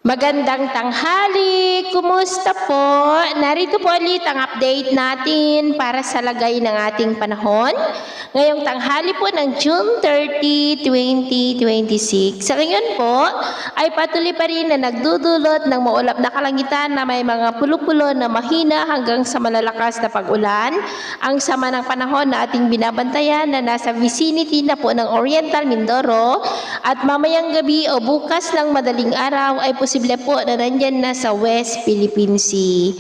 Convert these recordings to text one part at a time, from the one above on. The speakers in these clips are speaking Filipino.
Magandang tanghali! Kumusta po? Narito po ulit ang update natin para sa lagay ng ating panahon. Ngayong tanghali po ng June 30, 2026. Sa ngayon po ay patuloy pa rin na nagdudulot ng maulap na kalangitan na may mga pulo-pulo na mahina hanggang sa malalakas na pag-ulan. Ang sama ng panahon na ating binabantayan na nasa vicinity na po ng Oriental Mindoro at mamayang gabi o bukas ng madaling araw ay posible po na nandyan na sa West Philippine Sea.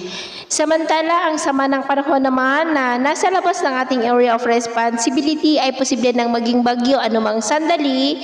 Samantala, ang sama ng panahon naman na nasa labas ng ating area of responsibility ay posible nang maging bagyo anumang sandali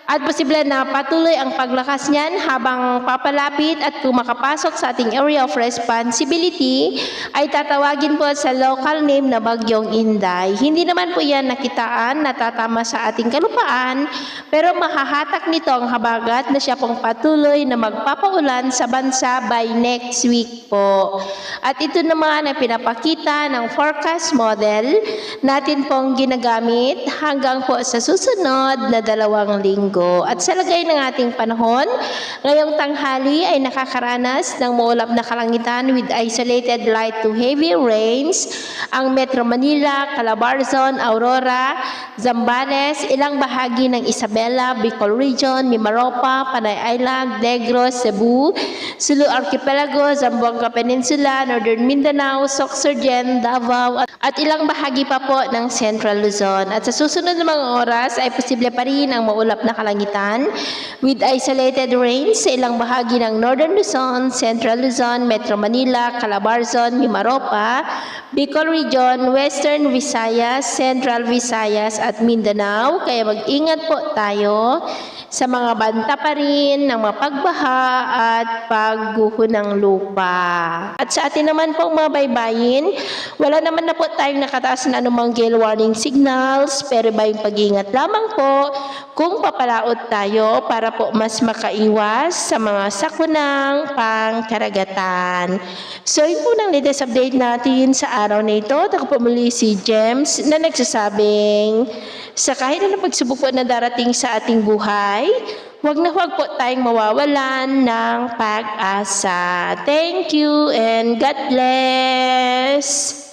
at posible na patuloy ang paglakas niyan habang papalapit at kung makapasok sa ating area of responsibility ay tatawagin po sa local name na Bagyong Inday. Hindi naman po yan nakitaan na tatama sa ating kalupaan pero mahahatak nito ang habagat na siya pong patuloy na magpapaulan sa bansa by next week po. At ito naman ay pinapakita ng forecast model natin pong ginagamit hanggang po sa susunod na 2 linggo. At sa lagay ng ating panahon, ngayong tanghali ay nakakaranas ng maulap na kalangitan with isolated light to heavy rains ang Metro Manila, Calabarzon, Aurora, Zambales, ilang bahagi ng Isabela, Bicol Region, Mimaropa, Panay Island, Negros, Cebu, Sulu Archipelago, Zamboanga Peninsula, Northern Mindanao, Sorsogon, Davao at ilang bahagi pa po ng Central Luzon. At sa susunod na mga oras ay posible pa rin ang maulap na kalangitan with isolated rains sa ilang bahagi ng Northern Luzon, Central Luzon, Metro Manila, Calabarzon, Mimaropa, Bicol Region, Western Visayas, Central Visayas at Mindanao. Kaya mag-ingat po tayo sa mga banta pa rin ng mapagbaha at pagguho ng lupa. At sa atin naman pong mga baybayin, wala naman na po tayong nakataas na anumang gale warning signals, pero bayong pag-iingat lamang po kung papalaot tayo para po mas makaiwas sa mga sakunang pangkaragatan. So yun po ng latest update natin sa araw na ito. Ako po muli si James na nagsasabing sa kahit na pagsubok po na darating sa ating buhay, huwag na huwag po tayong mawawalan ng pag-asa. Thank you and God bless!